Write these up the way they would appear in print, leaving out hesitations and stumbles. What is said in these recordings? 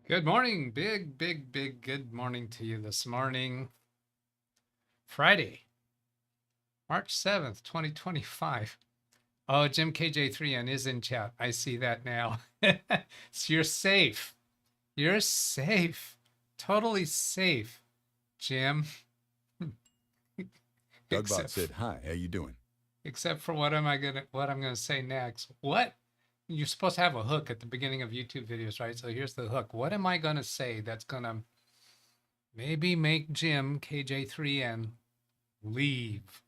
Good morning. Big good morning to you this morning. Friday, March 7th, 2025. Oh, Jim KJ3N is in chat. I see that now. So you're safe. You're safe. Totally safe, Jim. DougBetts said, "Hi, how you doing?" Except for what I'm gonna say next. What? You're supposed to have a hook at the beginning of YouTube videos, right? So here's the hook. What am I gonna say that's gonna maybe make Jim KJ3N leave?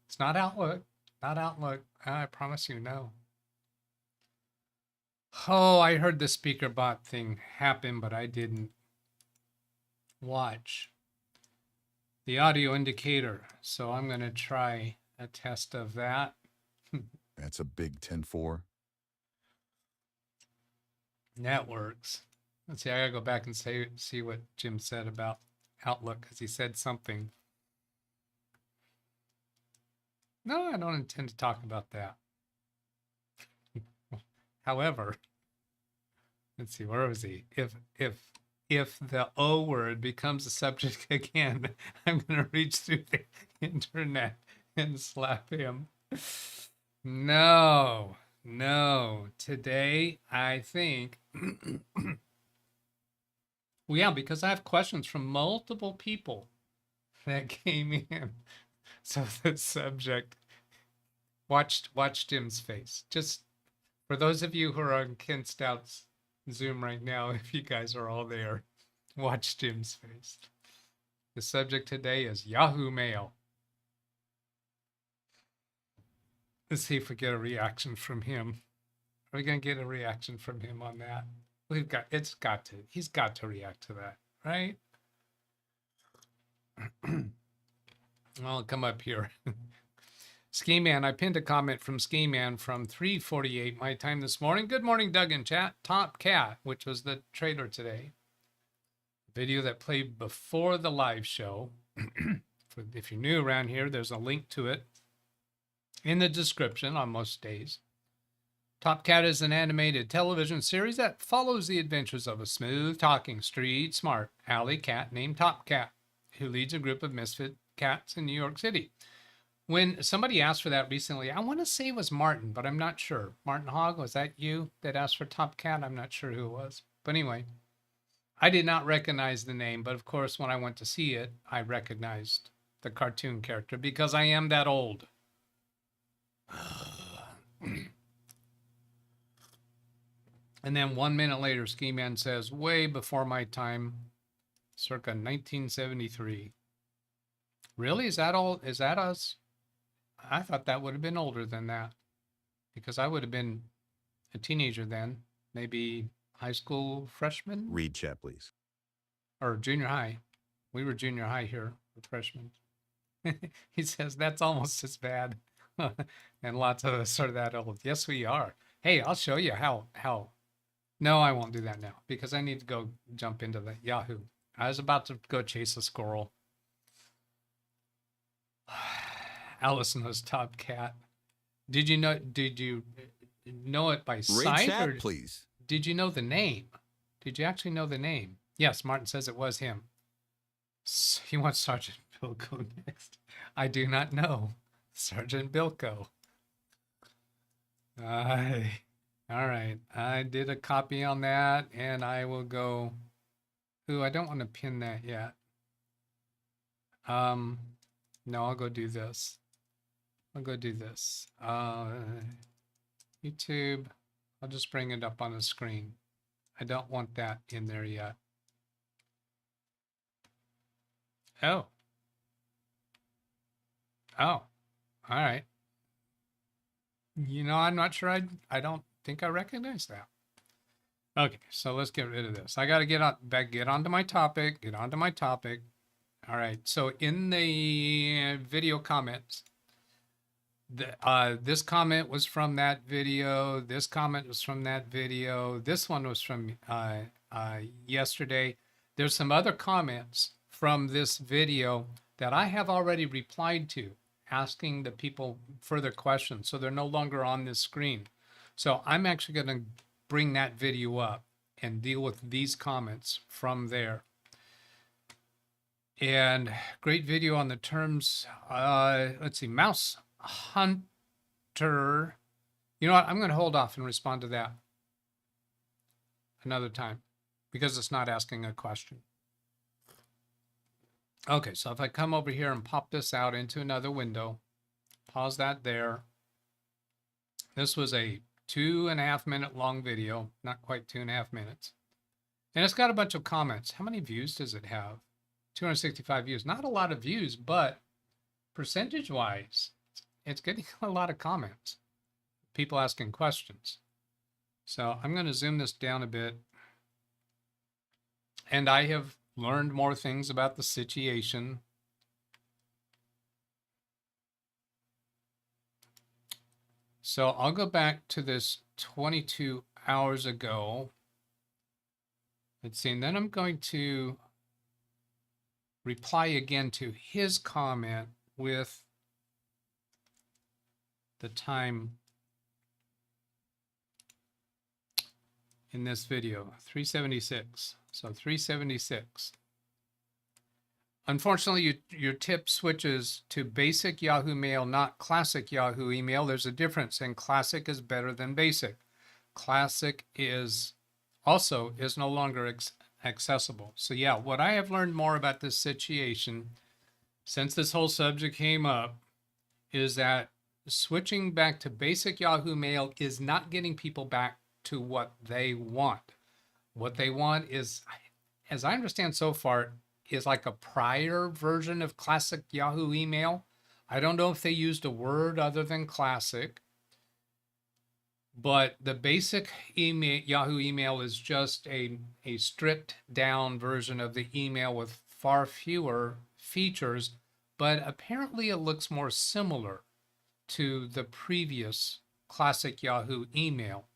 It's not Outlook. Not Outlook. I promise you, no. Oh, I heard the speaker bot thing happen, but I didn't watch the audio indicator. So I'm going to try a test of that. That's a big 10-4. That works. Let's see. I got to go back and see what Jim said about Outlook because he said something. No, I don't intend to talk about that. However, let's see, where was he? If the O word becomes a subject again, I'm going to reach through the internet and slap him. No. Today, I think, well, yeah, because I have questions from multiple people that came in. So the subject, watch Jim's face. Just for those of you who are on Ken Stout's Zoom right now, if you guys are all there, watch Jim's face. The subject today is Yahoo Mail. Let's see if we get a reaction from him. Are we going to get a reaction from him on that? He's got to react to that, right? I'll come up here. Ski Man, I pinned a comment from Ski Man from 3:48 my time this morning. Good morning, Doug in chat. Top Cat, which was the trailer today. Video that played before the live show. If you're new around here, there's a link to it in the description on most days. Top Cat is an animated television series that follows the adventures of a smooth-talking, street-smart alley cat named Top Cat, who leads a group of misfit cats in New York City. When somebody asked for that recently, I want to say it was Martin, but I'm not sure. Martin Hogg, was that you that asked for Top Cat? I'm not sure who it was. But anyway, I did not recognize the name, but of course, when I went to see it, I recognized the cartoon character because I am that old. And then 1 minute later, Ski Man says, way before my time, circa 1973. Really? Is that all? Is that us? I thought that would have been older than that because I would have been a teenager then, maybe high school freshman. Read chat, please. Or junior high. We were junior high here with freshmen. He says, that's almost as bad. And lots of us are that old. Yes, we are. Hey, I'll show you how. No, I won't do that now because I need to go jump into the Yahoo. I was about to go chase a squirrel. Alice knows Top Cat. Did you know it by sight? Chat, or please. Did you know the name? Did you actually know the name? Yes, Martin says it was him. He wants Sergeant Bilko next. I do not know. Sergeant Bilko. All right. I did a copy on that and I will go. Ooh, I don't want to pin that yet. No, I'll go do this. YouTube. I'll just bring it up on the screen. I don't want that in there yet. Oh. All right. You know, I'm not sure. I don't think I recognize that. Okay, so let's get rid of this. I got to get onto my topic. All right. So in the video comments, this comment was from that video. This comment was from that video. This one was from yesterday. There's some other comments from this video that I have already replied to, asking the people further questions. So they're no longer on this screen. So I'm actually going to bring that video up and deal with these comments from there. And great video on the terms. Let's see, Mouse Hunter. You know what? I'm going to hold off and respond to that another time because it's not asking a question. Okay, so if I come over here and pop this out into another window, pause that there. This was a 2.5 minute long video, not quite 2.5 minutes. And it's got a bunch of comments. How many views does it have? 265 views. Not a lot of views, but percentage-wise, it's getting a lot of comments. People asking questions. So I'm going to zoom this down a bit. And I have learned more things about the situation. So I'll go back to this 22 hours ago. Let's see, and then I'm going to reply again to his comment with the time in this video, 376. So 376. Unfortunately, your tip switches to basic Yahoo Mail, not classic Yahoo email. There's a difference, and classic is better than basic. Classic is no longer accessible. So yeah, what I have learned more about this situation since this whole subject came up is that switching back to basic Yahoo Mail is not getting people back to what they want. What they want is, as I understand so far, is like a prior version of classic Yahoo email. I don't know if they used a word other than classic, but the basic email, Yahoo email is just a stripped down version of the email with far fewer features, but apparently it looks more similar to the previous classic Yahoo email.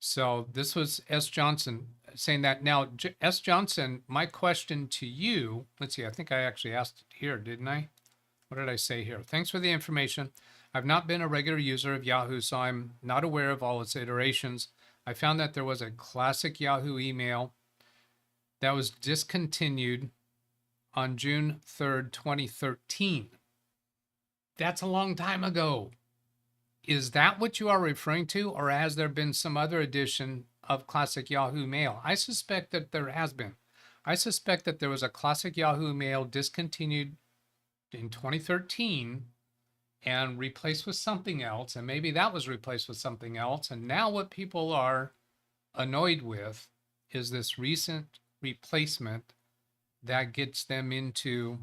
So this was S. Johnson saying that. Now, S. Johnson, my question to you, let's see, I think I actually asked it here, didn't I? What did I say here? Thanks for the information. I've not been a regular user of Yahoo, so I'm not aware of all its iterations. I found that there was a classic Yahoo email that was discontinued on June 3rd, 2013. That's a long time ago. Is that what you are referring to, or has there been some other edition of classic Yahoo Mail? I suspect that there has been. I suspect that there was a classic Yahoo Mail discontinued in 2013 and replaced with something else, and maybe that was replaced with something else, and now what people are annoyed with is this recent replacement that gets them into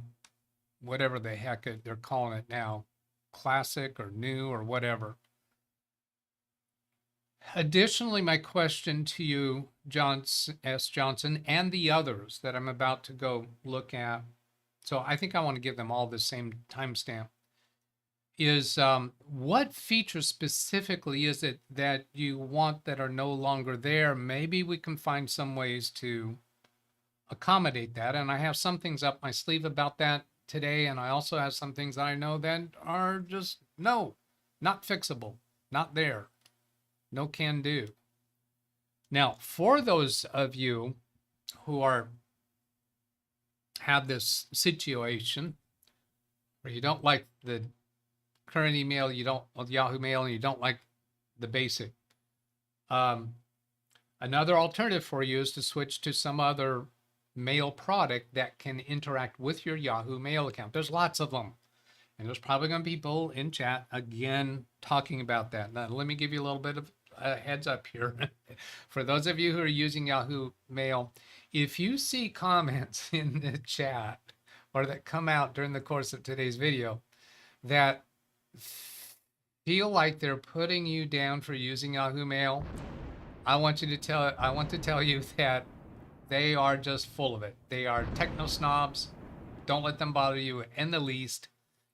whatever the heck they're calling it now, classic or new or whatever. Additionally, my question to you, S. Johnson, and the others that I'm about to go look at, so I think I want to give them all the same timestamp, is what features specifically is it that you want that are no longer there? Maybe we can find some ways to accommodate that. And I have some things up my sleeve about that today. And I also have some things that I know that are just, no, not fixable, not there, no can do. Now, for those of you who have this situation where you don't like the current email, you don't Yahoo Mail, and you don't like the basic, another alternative for you is to switch to some other mail product that can interact with your Yahoo Mail account. There's lots of them, and there's probably going to be people in chat again talking about that. Now, let me give you a little bit of a heads up here. For those of you who are using Yahoo Mail, if you see comments in the chat or that come out during the course of today's video that feel like they're putting you down for using Yahoo Mail, I want to tell you that they are just full of it. They are techno snobs. Don't let them bother you in the least.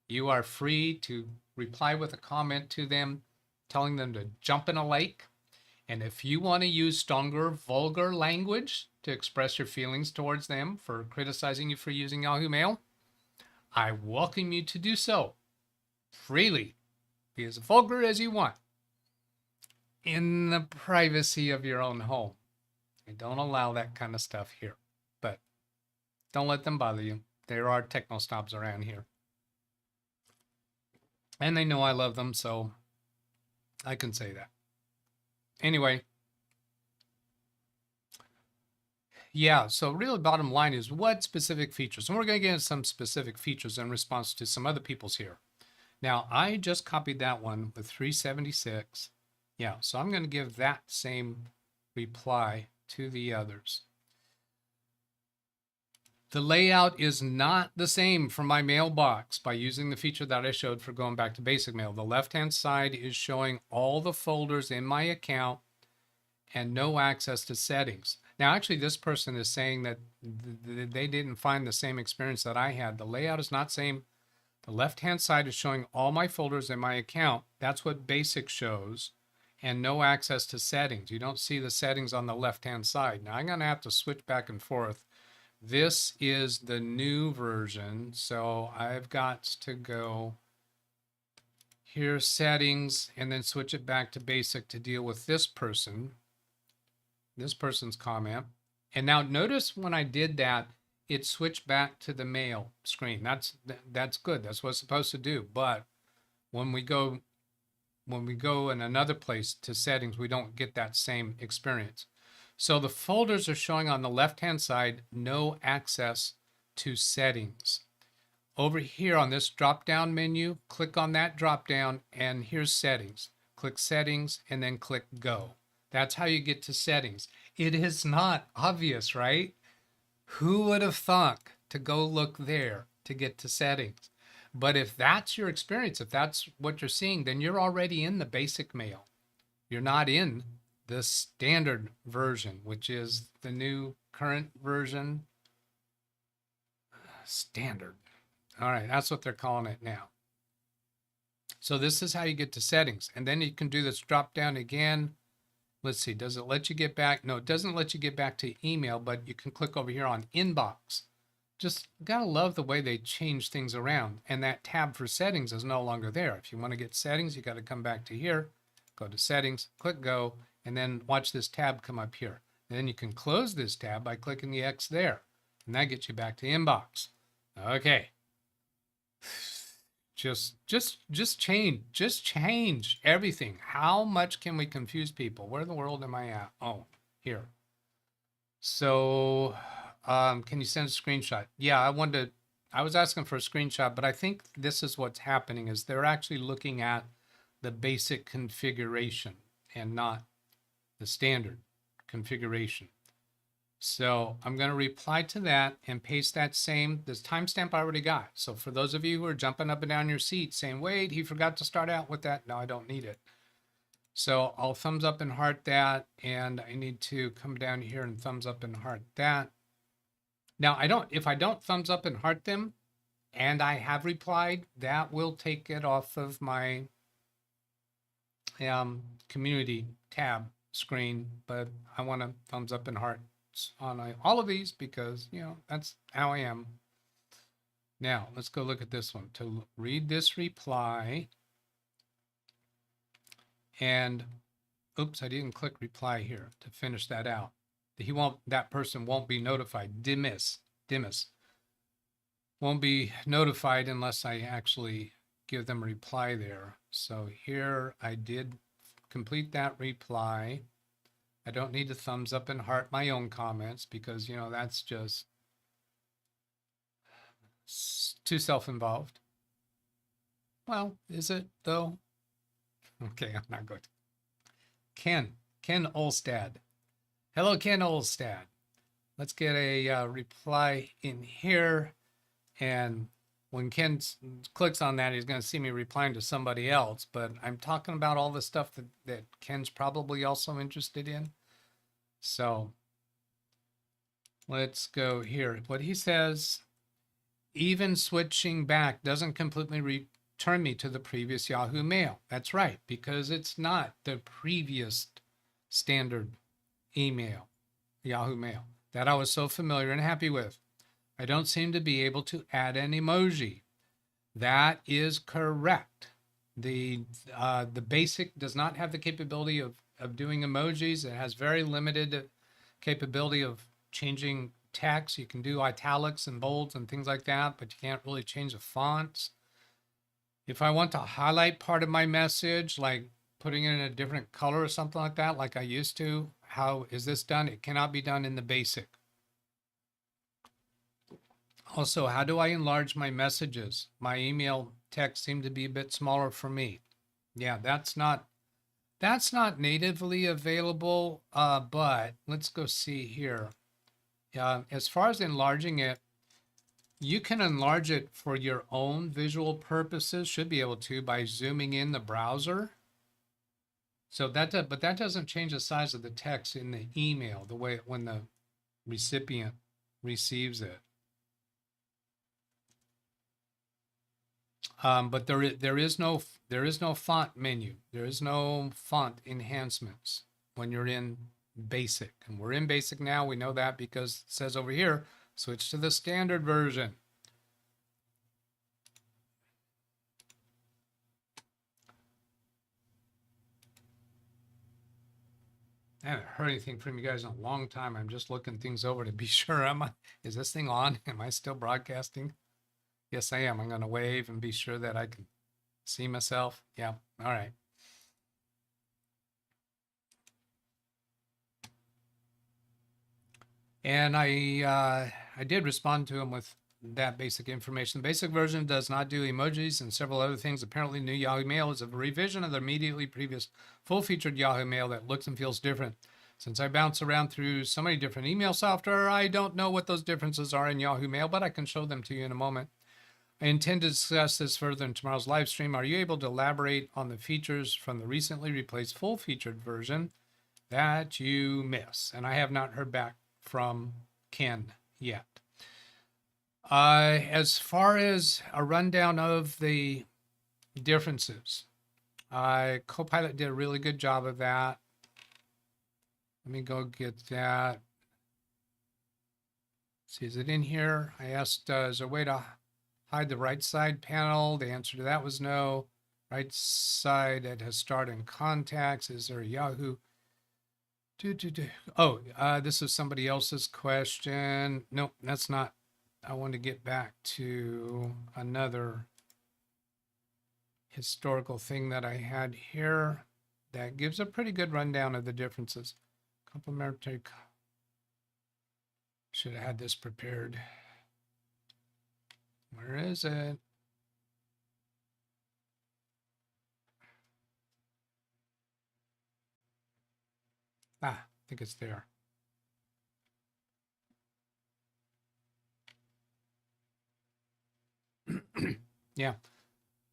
You are free to reply with a comment to them, telling them to jump in a lake. And if you want to use stronger, vulgar language to express your feelings towards them for criticizing you for using Yahoo Mail, I welcome you to do so freely. Be as vulgar as you want in the privacy of your own home. They don't allow that kind of stuff here, but don't let them bother you. There are techno snobs around here. And they know I love them, so I can say that. Anyway, yeah, so really bottom line is what specific features? And we're going to get into some specific features in response to some other people's here. Now, I just copied that one with 376. Yeah, so I'm going to give that same reply to the others. The layout is not the same for my mailbox by using the feature that I showed for going back to basic mail. The left-hand side is showing all the folders in my account and no access to settings. Now, actually, this person is saying that they didn't find the same experience that I had. The layout is not same. The left-hand side is showing all my folders in my account. That's what basic shows, and no access to settings. You don't see the settings on the left-hand side. Now, I'm going to have to switch back and forth. This is the new version, so I've got to go here, settings, and then switch it back to basic to deal with this person's comment. And now notice when I did that, it switched back to the mail screen. That's good. That's what it's supposed to do. But when we go in another place to settings, we don't get that same experience. So the folders are showing on the left-hand side, no access to settings. Over here on this drop-down menu, click on that drop-down, and here's settings. Click settings and then click go. That's how you get to settings. It is not obvious, right? Who would have thunk to go look there to get to settings? But if that's your experience, if that's what you're seeing, then you're already in the basic mail. You're not in the standard version, which is the new current version. Standard. All right, that's what they're calling it now. So this is how you get to settings. And then you can do this drop down again. Let's see, does it let you get back? No, it doesn't let you get back to email, but you can click over here on inbox. Just gotta love the way they change things around. And that tab for settings is no longer there. If you want to get settings, you got to come back to here, go to settings, click go, and then watch this tab come up here. And then you can close this tab by clicking the X there. And that gets you back to inbox. Okay. Just change everything. How much can we confuse people? Where in the world am I at? Oh, here. So, can you send a screenshot? Yeah, I was asking for a screenshot, but I think this is what's happening is they're actually looking at the basic configuration and not the standard configuration. So I'm going to reply to that and paste that same, this timestamp I already got. So for those of you who are jumping up and down your seat saying, wait, he forgot to start out with that. No, I don't need it. So I'll thumbs up and heart that. And I need to come down here and thumbs up and heart that. Now if I don't thumbs up and heart them and I have replied, that will take it off of my community tab screen, but I want to thumbs up and heart on all of these because, you know, that's how I am. Now, let's go look at this one. To read this reply, and oops, I didn't click reply here to finish that out. That person won't be notified. Dimis won't be notified unless I actually give them a reply there. So here I did complete that reply. I don't need to thumbs up and heart my own comments because, you know, that's just too self-involved. Well, is it though? Okay, I'm not good. Ken Olstad. Hello, Ken Olstad. Let's get a reply in here. And when Ken clicks on that, he's going to see me replying to somebody else. But I'm talking about all the stuff that Ken's probably also interested in. So let's go here. What he says, even switching back doesn't completely return me to the previous Yahoo Mail. That's right, because it's not the previous standard email, Yahoo Mail, that I was so familiar and happy with. I don't seem to be able to add an emoji. That is correct. The basic does not have the capability of doing emojis. It has very limited capability of changing text. You can do italics and bolds and things like that, but you can't really change the fonts. If I want to highlight part of my message, like putting it in a different color or something like that, like I used to, how is this done? It cannot be done in the basic. Also, how do I enlarge my messages? My email text seemed to be a bit smaller for me. Yeah, that's not natively available, but let's go see here. As far as enlarging it, you can enlarge it for your own visual purposes, should be able to, by zooming in the browser. So but that doesn't change the size of the text in the email, the way when the recipient receives it. But there is no font menu. There is no font enhancements when you're in basic, and we're in basic now. We know that because it says over here, switch to the standard version. I haven't heard anything from you guys in a long time. I'm just looking things over to be sure. Is this thing on? Am I still broadcasting? Yes, I am. I'm going to wave and be sure that I can see myself. Yeah. All right. And I did respond to him with that basic information. The basic version does not do emojis and several other things. Apparently, new Yahoo Mail is a revision of the immediately previous full-featured Yahoo Mail that looks and feels different. Since I bounce around through so many different email software, I don't know what those differences are in Yahoo Mail, but I can show them to you in a moment. I intend to discuss this further in tomorrow's live stream. Are you able to elaborate on the features from the recently replaced full-featured version that you miss? And I have not heard back from Ken yet. As far as a rundown of the differences, Copilot did a really good job of that. Let me go get that. See, is it in here? I asked, is there a way to hide the right side panel? The answer to that was no. Right side, it has start and contacts. Is there a Yahoo? Oh, this is somebody else's question. Nope, that's not. I want to get back to another historical thing that I had here that gives a pretty good rundown of the differences. Complementary. Should have had this prepared. Where is it? I think it's there. Yeah.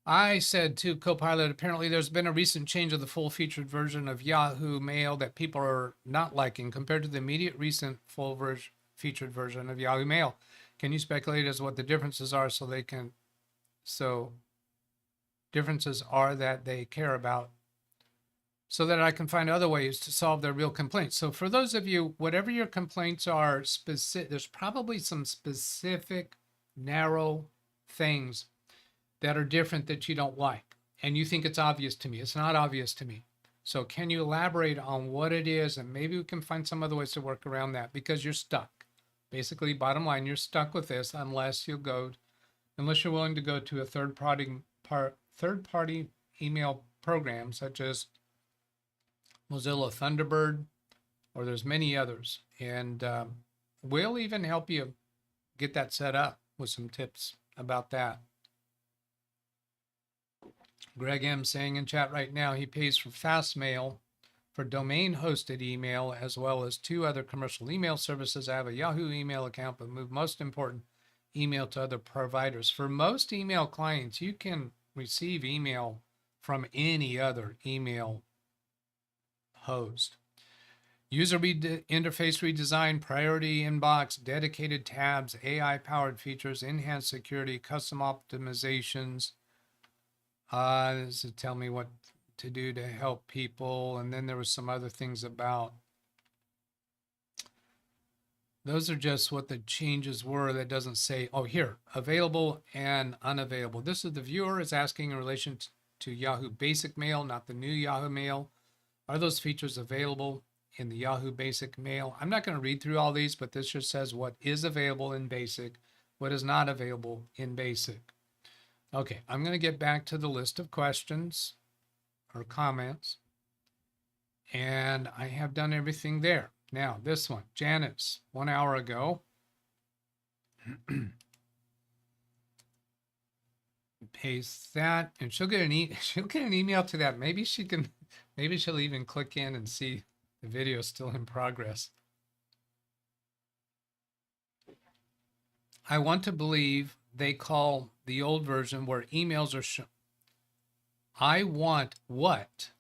I said to Copilot, apparently there's been a recent change of the full-featured version of Yahoo Mail that people are not liking compared to the immediate recent full-featured version of Yahoo Mail. Can you speculate as to what the differences are differences are that they care about so that I can find other ways to solve their real complaints? So for those of you, whatever your complaints are, there's probably some specific, narrow things that are different that you don't like. And you think it's obvious to me. It's not obvious to me. So can you elaborate on what it is? And maybe we can find some other ways to work around that, because you're stuck. Basically, bottom line, you're stuck with this unless you're willing to go to a third-party email program such as Mozilla Thunderbird, or there's many others. And we'll even help you get that set up with some tips about that. Greg M saying in chat right now he pays for Fastmail for domain hosted email, as well as 2 other commercial email services. I have a Yahoo email account, but move most important email to other providers. For most email clients, you can receive email from any other email host. User interface redesign, priority inbox, dedicated tabs, AI powered features, enhanced security, custom optimizations. This is tell me what to do to help people. And then there was some other things about. Those are just what the changes were. That doesn't say, oh, here, available and unavailable. This is the viewer is asking in relation to Yahoo Basic Mail, not the new Yahoo Mail. Are those features available in the Yahoo Basic Mail. I'm not going to read through all these, but this just says what is available in Basic, what is not available in Basic. Okay, I'm going to get back to the list of questions or comments, and I have done everything there. Now, this one, Janice, 1 hour ago. Paste that, and she'll get an email to that. Maybe she'll even click in and see the video is still in progress. I want to believe they call the old version where emails are shown. I want what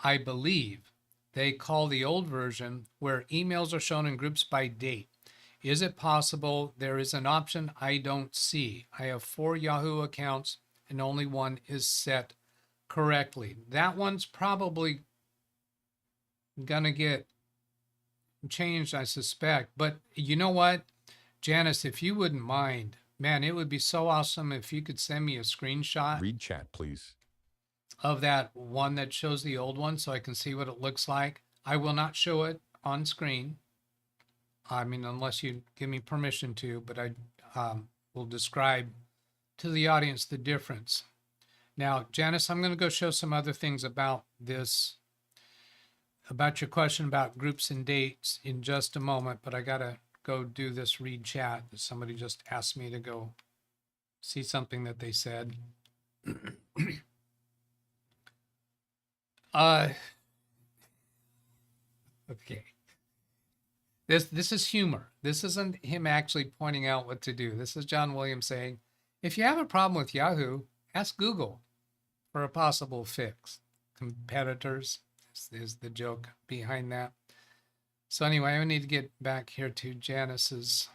I believe they call the old version where emails are shown in groups by date. Is it possible there is an option I don't see? I have 4 Yahoo accounts and only one is set correctly. That one's probably gonna get changed, I suspect. But you know what, Janice, if you wouldn't mind, man, it would be so awesome if you could send me a screenshot. Read chat, please. Of that one that shows the old one so I can see what it looks like. I will not show it on screen. I mean, unless you give me permission to, but I will describe to the audience the difference. Now, Janice, I'm going to go show some other things about this, about your question about groups and dates in just a moment, but I got to go do this read chat. Somebody just asked me to go see something that they said. Okay. This is humor. This isn't him actually pointing out what to do. This is John Williams saying, if you have a problem with Yahoo, ask Google for a possible fix. Competitors is the joke behind that. So anyway, I need to get back here to Janice's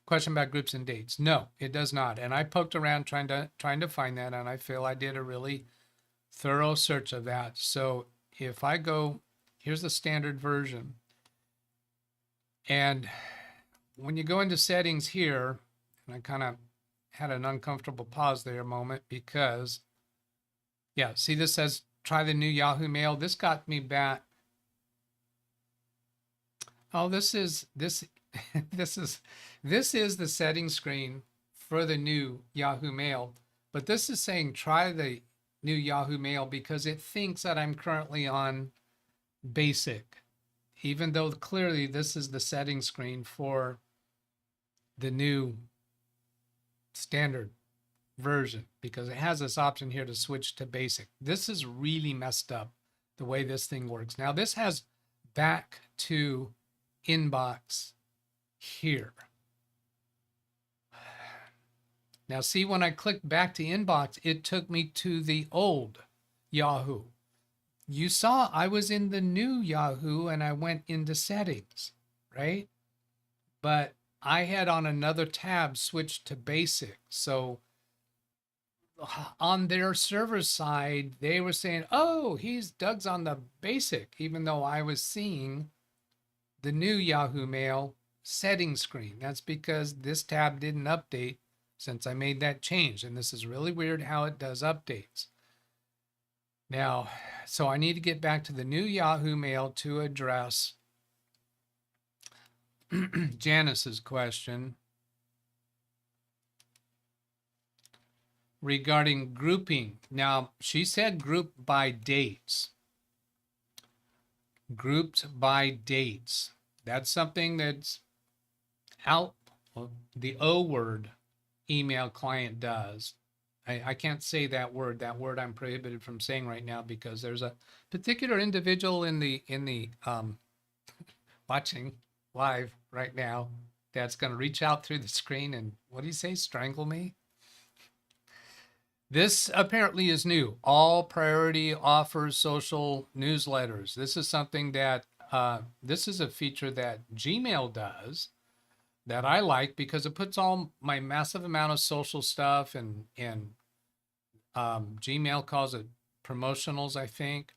question about groups and dates. No, it does not. And I poked around trying to find that, and I feel I did a really thorough search of that. So if I go, here's the standard version. And when you go into settings here, and I kind of had an uncomfortable pause there a moment because, yeah, see this says try the new Yahoo Mail. This got me back. Oh, this is the settings screen for the new Yahoo Mail, but this is saying try the new Yahoo Mail because it thinks that I'm currently on Basic, even though clearly this is the settings screen for the new standard version because it has this option here to switch to Basic. This is really messed up the way this thing works. Now this has back to inbox here. Now see, when I clicked back to inbox, it took me to the old Yahoo. You saw I was in the new Yahoo and I went into settings, right? But I had on another tab switched to Basic. So on their server side, they were saying, oh, Doug's on the Basic, even though I was seeing the new Yahoo Mail settings screen. That's because this tab didn't update since I made that change. And this is really weird how it does updates. Now, so I need to get back to the new Yahoo Mail to address Janice's question regarding grouping. Now, she said group by dates. Grouped by dates. That's something that's out, the O word email client does. I can't say that word. That word I'm prohibited from saying right now because there's a particular individual in the watching live right now that's going to reach out through the screen and, what do you say, strangle me? This apparently is new. All priority offers social newsletters. This is something that, this is a feature that Gmail does that I like because it puts all my massive amount of social stuff and Gmail calls it promotionals, I think.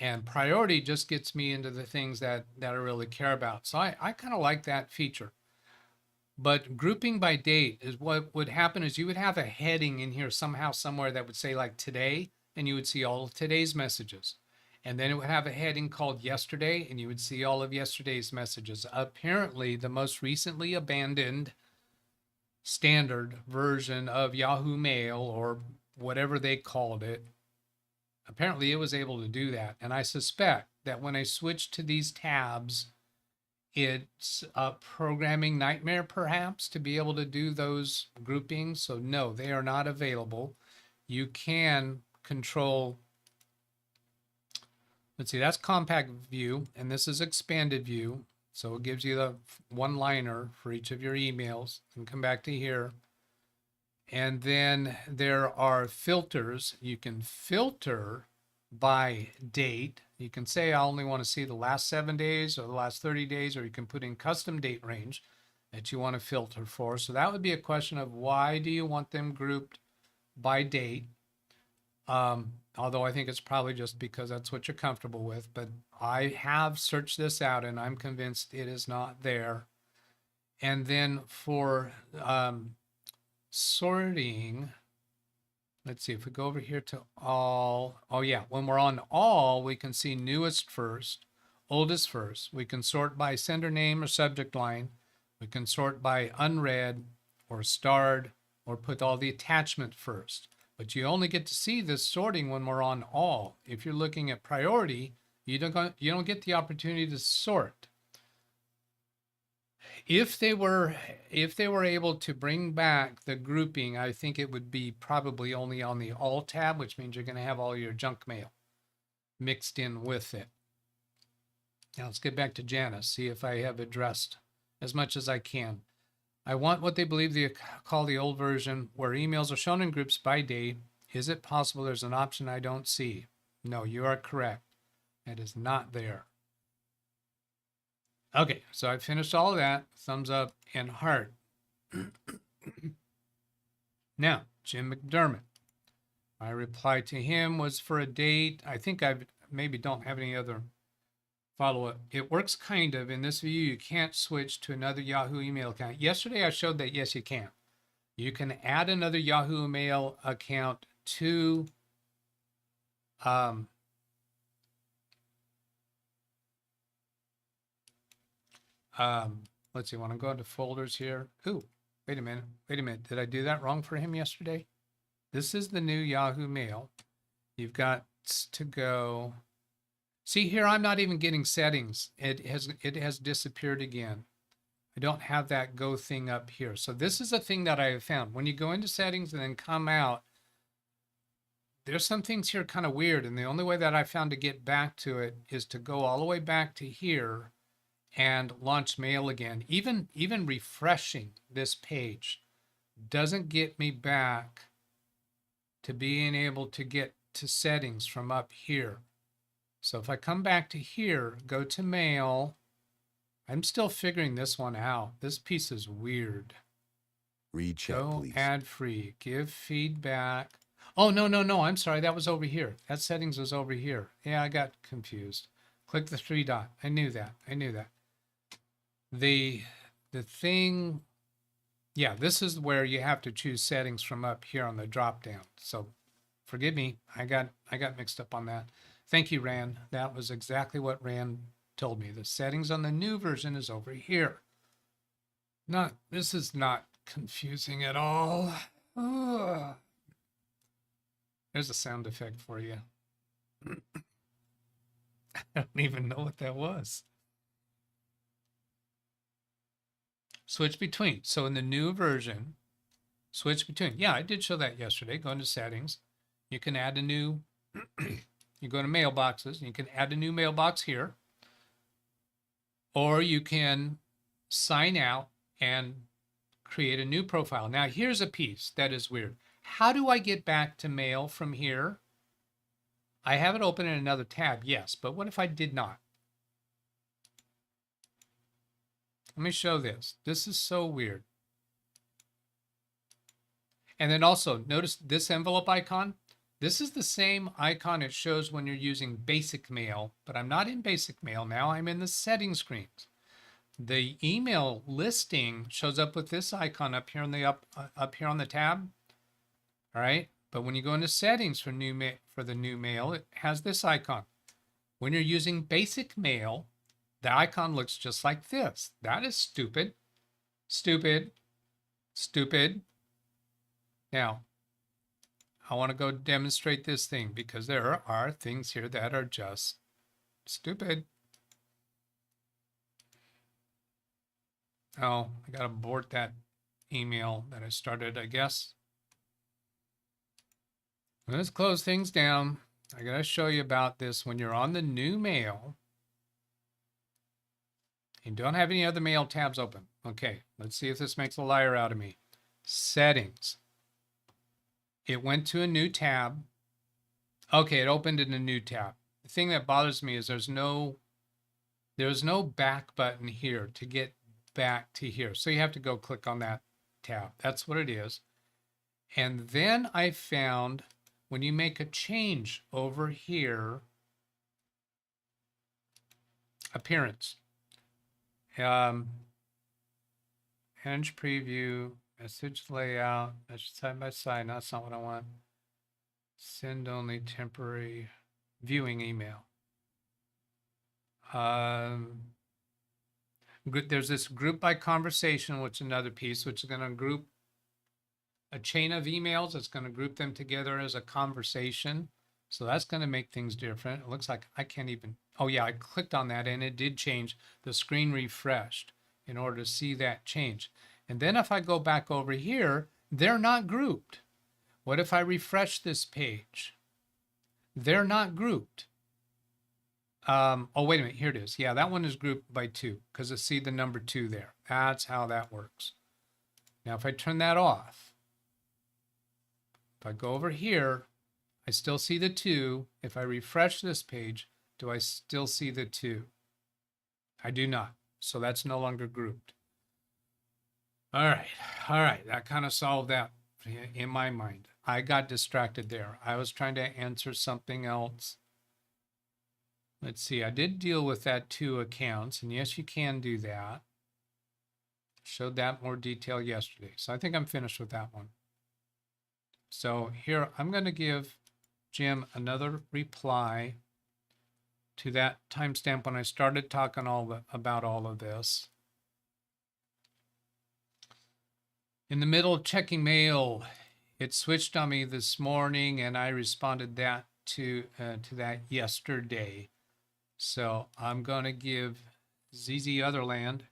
And priority just gets me into the things that I really care about. So I kind of like that feature. But grouping by date is what would happen is you would have a heading in here somehow, somewhere that would say like today, and you would see all of today's messages. And then it would have a heading called yesterday, and you would see all of yesterday's messages. Apparently, the most recently abandoned standard version of Yahoo Mail, or whatever they called it, apparently it was able to do that. And I suspect that when I switch to these tabs, it's a programming nightmare perhaps to be able to do those groupings. So no, they are not available. You can control, let's see, that's compact view, and this is expanded view. So it gives you the one-liner for each of your emails. And come back to here. And then there are filters. You can filter by date. You can say, I only want to see the last 7 days or the last 30 days, or you can put in custom date range that you want to filter for. So that would be a question of why do you want them grouped by date? Although I think it's probably just because that's what you're comfortable with, but I have searched this out and I'm convinced it is not there. And then for sorting, let's see, if we go over here to all, oh yeah, when we're on all, we can see newest first, oldest first. We can sort by sender name or subject line. We can sort by unread or starred, or put all the attachment first. But you only get to see this sorting when we're on all. If you're looking at priority, you don't get the opportunity to sort. If they were able to bring back the grouping, I think it would be probably only on the all tab, which means you're going to have all your junk mail mixed in with it. Now let's get back to Janice, see if I have addressed as much as I can. I want what they believe they call the old version, where emails are shown in groups by date. Is it possible there's an option I don't see? No, you are correct. It is not there. Okay, so I finished all of that. Thumbs up and heart. Now, Jim McDermott. My reply to him was for a date. I think I maybe don't have any other follow-up. It works kind of. In this view, you can't switch to another Yahoo email account. Yesterday, I showed that, yes, you can. You can add another Yahoo Mail account to let's see, when I go into folders here. Ooh, wait a minute. Did I do that wrong for him yesterday? This is the new Yahoo Mail. You've got to go. See here, I'm not even getting settings. It has disappeared again. I don't have that go thing up here. So this is a thing that I have found. When you go into settings and then come out, there's some things here kind of weird. And the only way that I found to get back to it is to go all the way back to here and launch mail again. Even refreshing this page doesn't get me back to being able to get to settings from up here. So if I come back to here, go to mail, I'm still figuring this one out. This piece is weird. Read chat, Go please. ad free, give feedback. Oh, no, I'm sorry. That was over here. That settings was over here. Yeah, I got confused. Click the three dot. I knew that. The thing, yeah, this is where you have to choose settings from up here on the drop down. So forgive me. I got mixed up on that. Thank you, Rand. That was exactly what Rand told me. The settings on the new version is over here. This is not confusing at all. Ugh. There's a sound effect for you. I don't even know what that was. Switch between. So in the new version, switch between. Yeah, I did show that yesterday. Go into settings. You can add a new, you go to mailboxes, and you can add a new mailbox here. Or you can sign out and create a new profile. Now, here's a piece that is weird. How do I get back to mail from here? I have it open in another tab, yes, but what if I did not? Let me show this. This is so weird. And then also, notice this envelope icon. This is the same icon it shows when you're using basic mail, but I'm not in basic mail now. I'm in the settings screens. The email listing shows up with this icon up here on the up here on the tab. All right, but when you go into settings for the new mail, it has this icon. When you're using basic mail, the icon looks just like this. That is stupid, stupid, stupid. Now, I want to go demonstrate this thing because there are things here that are just stupid. Oh, I got to abort that email that I started, I guess. Let's close things down. I got to show you about this when you're on the new mail. You don't have any other mail tabs open. Okay, let's see if this makes a liar out of me. Settings. It went to a new tab. Okay, it opened in a new tab. The thing that bothers me is there's no back button here to get back to here. So you have to go click on that tab. That's what it is. And then I found when you make a change over here, appearance, hinge preview, message layout, message side by side. No, that's not what I want. Send only temporary viewing email. There's this group by conversation, which is another piece, which is going to group a chain of emails. It's going to group them together as a conversation. So that's going to make things different. It looks like I can't even, oh yeah, I clicked on that and it did change. The screen refreshed in order to see that change. And then if I go back over here, they're not grouped. What if I refresh this page? They're not grouped. Oh, wait a minute, here it is. Yeah, that one is grouped by 2 because I see the number 2 there. That's how that works. Now, if I turn that off, if I go over here, I still see the 2. If I refresh this page, do I still see the 2? I do not. So that's no longer grouped. All right. That kind of solved that in my mind. I got distracted there. I was trying to answer something else. Let's see. I did deal with that 2 accounts, and yes, you can do that. Showed that more detail yesterday. So I think I'm finished with that one. So here, I'm going to give Jim another reply to that timestamp when I started talking about all of this. In the middle of checking mail, it switched on me this morning, and I responded to that yesterday. So I'm going to give ZZ Otherland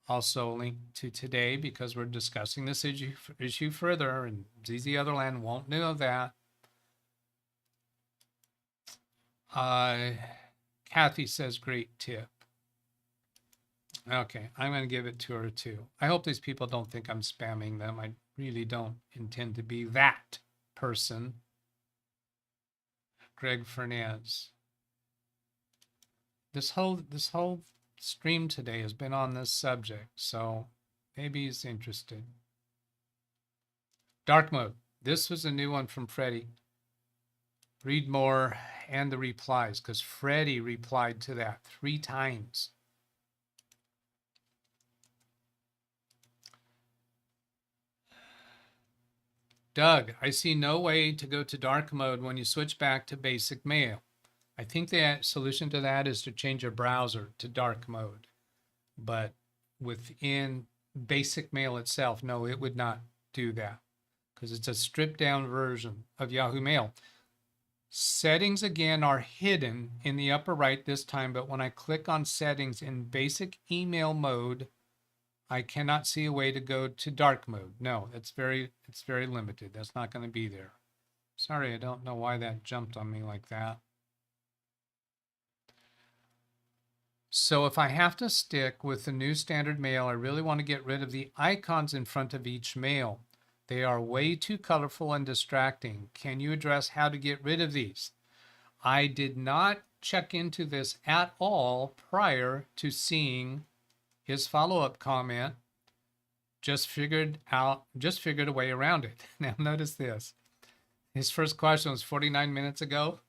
also a link to today because we're discussing this issue further, and ZZ Otherland won't know that. Kathy says, great tip. Okay, I'm going to give it to her too. I hope these people don't think I'm spamming them. I really don't intend to be that person. Greg Fernandez. This whole stream today has been on this subject, so maybe he's interested. Dark mode. This was a new one from Freddie. Read more and the replies, because Freddie replied to that 3 times. Doug, I see no way to go to dark mode when you switch back to basic mail. I think the solution to that is to change your browser to dark mode. But within basic mail itself, no, it would not do that because it's a stripped down version of Yahoo Mail. Settings again are hidden in the upper right this time, but when I click on settings in basic email mode, I cannot see a way to go to dark mode. No, it's very limited. That's not going to be there. Sorry, I don't know why that jumped on me like that. So if I have to stick with the new standard mail, I really want to get rid of the icons in front of each mail. They are way too colorful and distracting. Can you address how to get rid of these? I did not check into this at all prior to seeing his follow-up comment. Just figured a way around it. Now notice this. His first question was 49 minutes ago.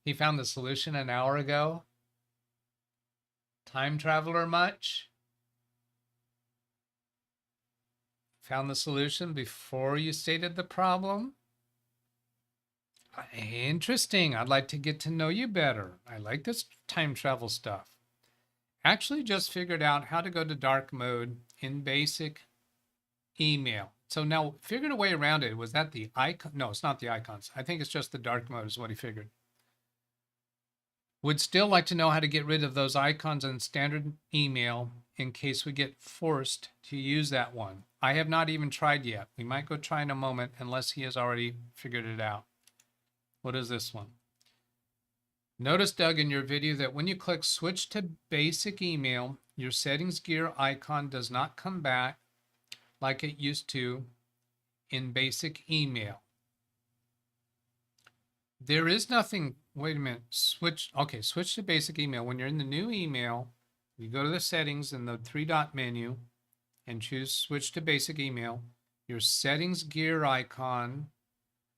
He found the solution an hour ago. Time traveler much? Found the solution before you stated the problem? Interesting. I'd like to get to know you better. I like this time travel stuff. Actually, just figured out how to go to dark mode in basic email. So now figured a way around it. Was that the icon? No, it's not the icons. I think it's just the dark mode is what he figured. Would still like to know how to get rid of those icons in standard email in case we get forced to use that one. I have not even tried yet. We might go try in a moment unless he has already figured it out. What is this one? Notice, Doug, in your video that when you click switch to basic email, your settings gear icon does not come back like it used to in basic email. There is nothing, wait a minute, switch to basic email. When you're in the new email, you go to the settings in the 3-dot menu and choose switch to basic email. Your settings gear icon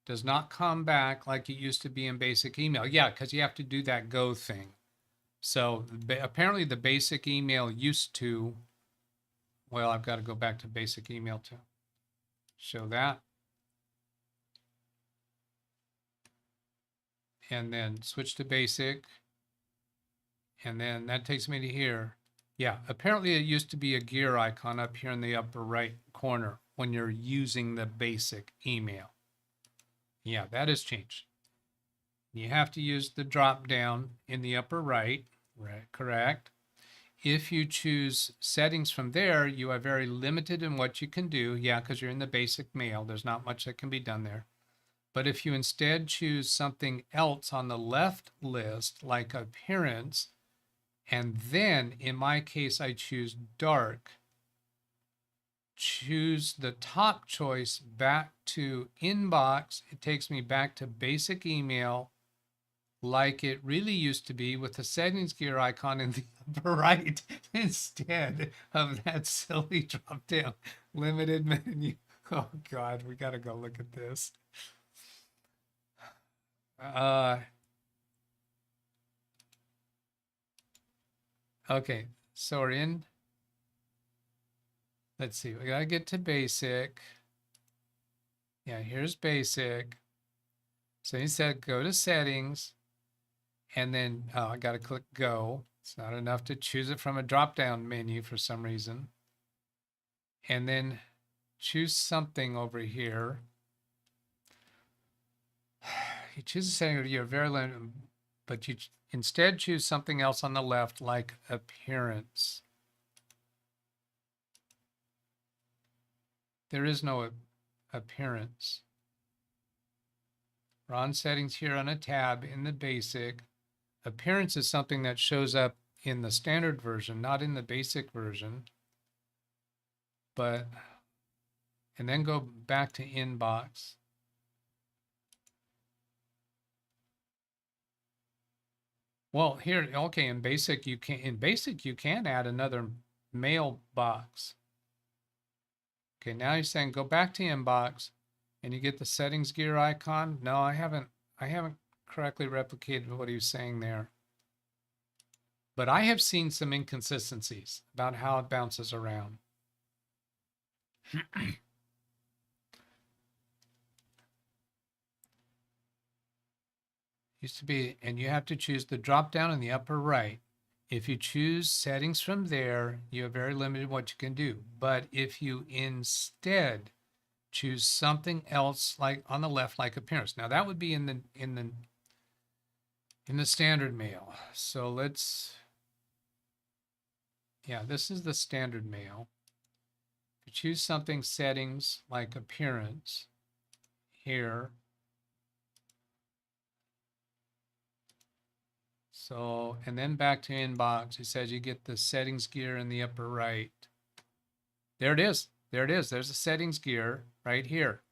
does not come back like it used to be in basic email. Yeah, because you have to do that go thing. So apparently the basic email used to, well, I've got to go back to basic email to show that. And then switch to basic. And then that takes me to here. Yeah, apparently it used to be a gear icon up here in the upper right corner when you're using the basic email. Yeah, that has changed. You have to use the drop down in the upper right, correct. If you choose settings from there, you are very limited in what you can do. Yeah, because you're in the basic mail. There's not much that can be done there. But if you instead choose something else on the left list, like appearance, and then in my case, I choose dark, choose the top choice back to inbox, it takes me back to basic email like it really used to be with the settings gear icon in the upper right instead of that silly drop down limited menu. Oh God, we got to go look at this. Okay, so we're in, let's see, we got to get to basic. Yeah, here's basic. So he said go to settings, and then I got to click go. It's not enough to choose it from a drop-down menu for some reason. And then choose something over here. You choose a setting, you're very limited, but you instead choose something else on the left like appearance. There is no appearance. We're on settings here on a tab in the basic. Appearance is something that shows up in the standard version, not in the basic version. But, and then go back to inbox. Well, here, okay, in basic you can add another mailbox. Okay, now you're saying go back to inbox and you get the settings gear icon. No, I haven't correctly replicated what he was saying there. But I have seen some inconsistencies about how it bounces around. Used to be, and you have to choose the drop down in the upper right. If you choose settings from there, you are very limited what you can do. But if you instead choose something else like on the left, like appearance, now that would be in the standard mail. So let's, yeah, this is the standard mail. If you choose something settings like appearance here. So, and then back to inbox, it says you get the settings gear in the upper right. There it is. There it is. There's a settings gear right here.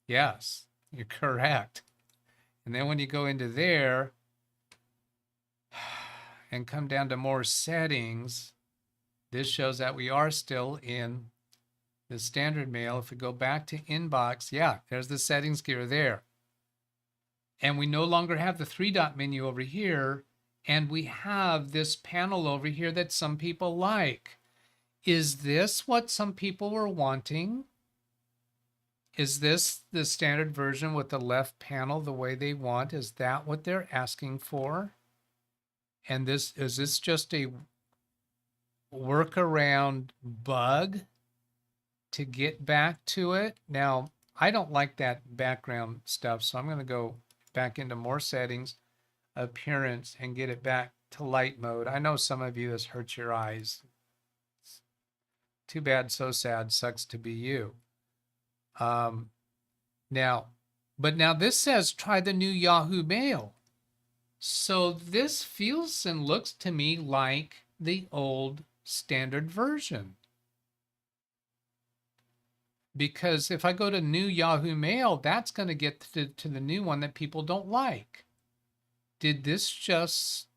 Yes, you're correct. And then when you go into there and come down to more settings, this shows that we are still in the standard mail. If we go back to inbox, yeah, there's the settings gear there. And we no longer have the 3-dot menu over here. And we have this panel over here that some people like. Is this what some people were wanting? Is this the standard version with the left panel the way they want? Is that what they're asking for? And is this just a workaround bug to get back to it? Now, I don't like that background stuff, so I'm going to go back into more settings, appearance, and get it back to light mode. I know some of you, this hurts your eyes. Too bad, so sad, sucks to be you. Now this says try the new Yahoo Mail. So this feels and looks to me like the old standard version. Because if I go to new Yahoo Mail, that's going to get to the new one that people don't like. Did this just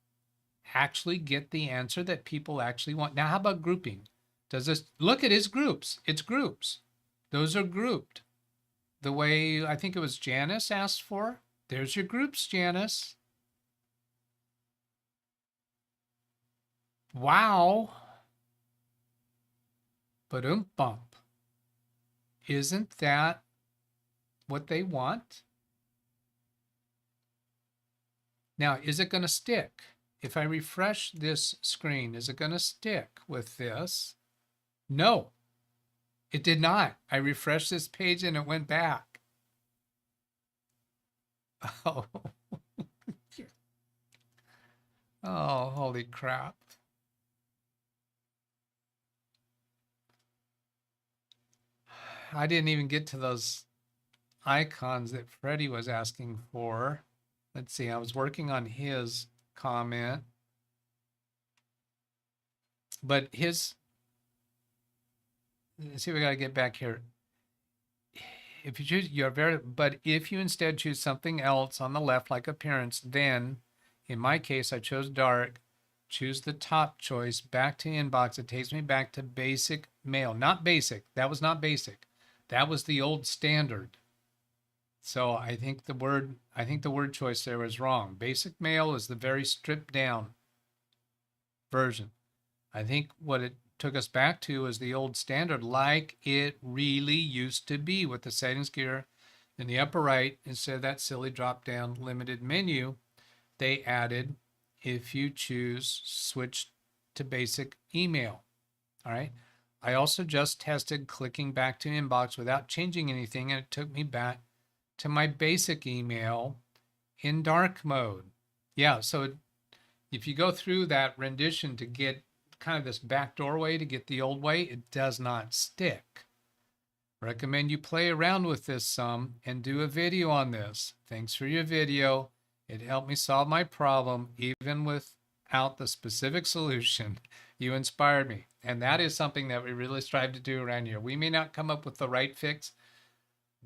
actually get the answer that people actually want? Now, how about grouping? Does this look at his groups? It's groups. Those are grouped. The way I think it was Janice asked for. There's your groups, Janice. Wow. But bump. Isn't that what they want? Now, is it going to stick? If I refresh this screen, is it going to stick with this? No, it did not. I refreshed this page and it went back. Oh, oh, holy crap. I didn't even get to those icons that Freddie was asking for. Let's see, I was working on his comment. But his, let's see, we got to get back here. If you choose, but if you instead choose something else on the left, like appearance, then in my case, I chose dark, choose the top choice, back to inbox. It takes me back to basic mail, not basic. That was not basic. That was the old standard. So I think the word choice there was wrong. Basic mail is the very stripped down version. I think what it took us back to is the old standard, like it really used to be, with the settings gear in the upper right. Instead of that silly drop down limited menu, they added, if you choose, switch to basic email. All right. I also just tested clicking back to inbox without changing anything, and it took me back to my basic email in dark mode. Yeah, so if you go through that rendition to get kind of this backdoor way to get the old way, it does not stick. Recommend you play around with this some and do a video on this. Thanks for your video. It helped me solve my problem even without the specific solution. You inspired me. And that is something that we really strive to do around here. We may not come up with the right fix,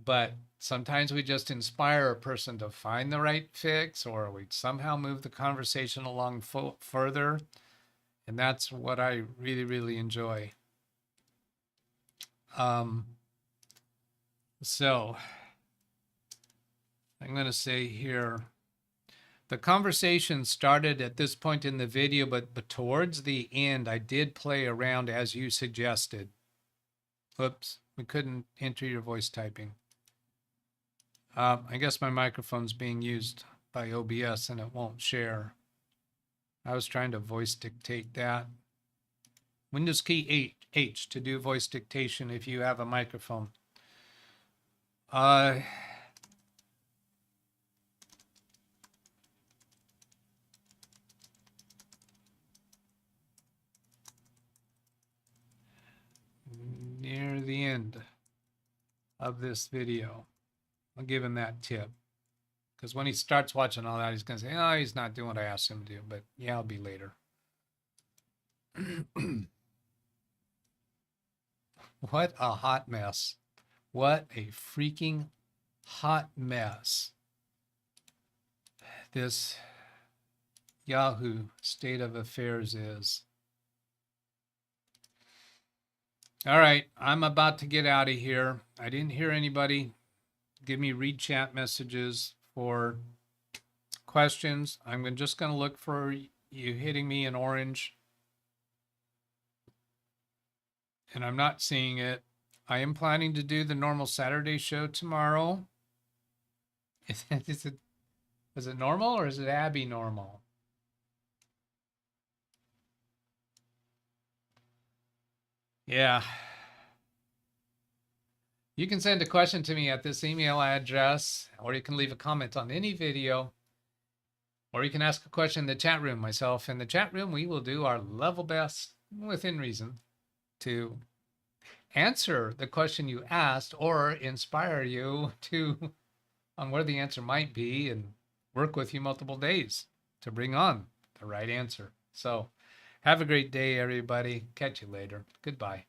but sometimes we just inspire a person to find the right fix, or we somehow move the conversation along further. And that's what I really, really enjoy. So I'm going to say here, the conversation started at this point in the video, but towards the end, I did play around as you suggested. Whoops, we couldn't enter your voice typing. I guess my microphone's being used by OBS and it won't share. I was trying to voice dictate that. Windows key H to do voice dictation if you have a microphone. Near the end of this video, I'll give him that tip. Because when he starts watching all that, he's going to say, oh, he's not doing what I asked him to do. But yeah, I'll be later. What a hot mess. What a freaking hot mess this Yahoo state of affairs is. All right, I'm about to get out of here. I didn't hear anybody give me read chat messages for questions. I'm just going to look for you hitting me in orange. And I'm not seeing it. I am planning to do the normal Saturday show tomorrow. Is it normal or is it Abby normal? Yeah. You can send a question to me at this email address, or you can leave a comment on any video, or you can ask a question in the chat room. Myself in the chat room, we will do our level best, within reason, to answer the question you asked or inspire you to on where the answer might be and work with you multiple days to bring on the right answer. So have a great day, everybody. Catch you later. Goodbye.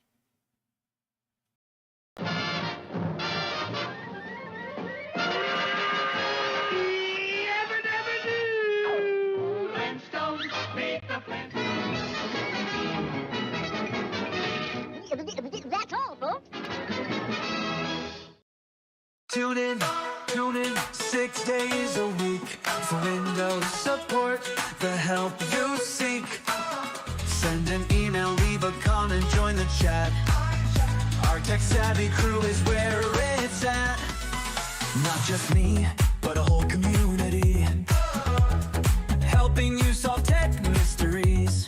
That's all, folks. Tune in 6 days a week for Windows support, the help you seek. Send an email, leave a comment, join the chat. Our tech-savvy crew is where it's at. Not just me, but a whole community, helping you solve tech mysteries.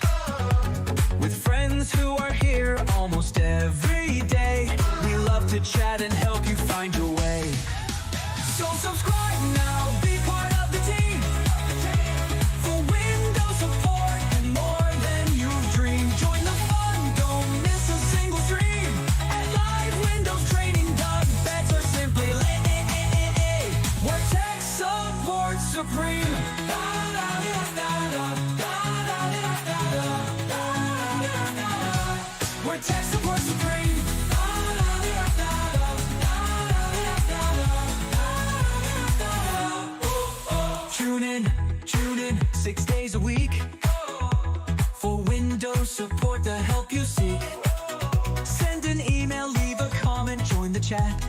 With friends who are here almost every day, we love to chat and help you find your way. So subscribe now, be part of the team, for Windows support and more than you've dreamed. Join the fun, don't miss a single stream. At LiveWindowsTraining-DougBetts or simply where tech support supreme. Where tech support supreme. Tune in 6 days a week for Windows support, the help you seek. Send an email, leave a comment, join the chat.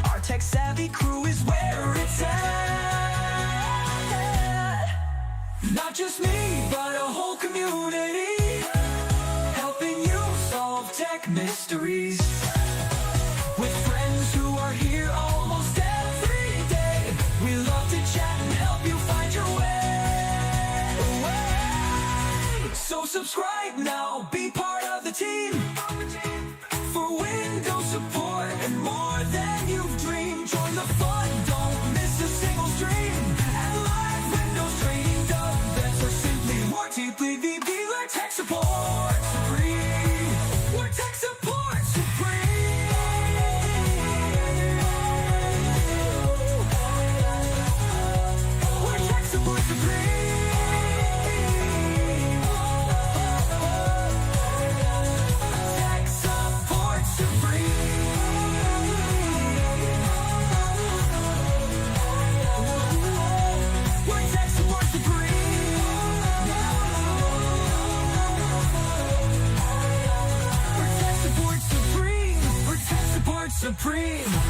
Our tech-savvy crew is where it's at. Not just me, but a whole community, helping you solve tech mysteries. With friends who are here almost every day, we love to chat and help you find your way. So subscribe now, be part of the team, for Windows support and more than you've dreamed. Join the fun, don't miss a single stream. At LiveWindowsTraining-DougBetts or simply more deeply VB, where tech support supreme. Where tech support supreme. Where tech support supreme. Tech support supreme. Where tech support supreme. Where tech support supreme. Where tech support supreme.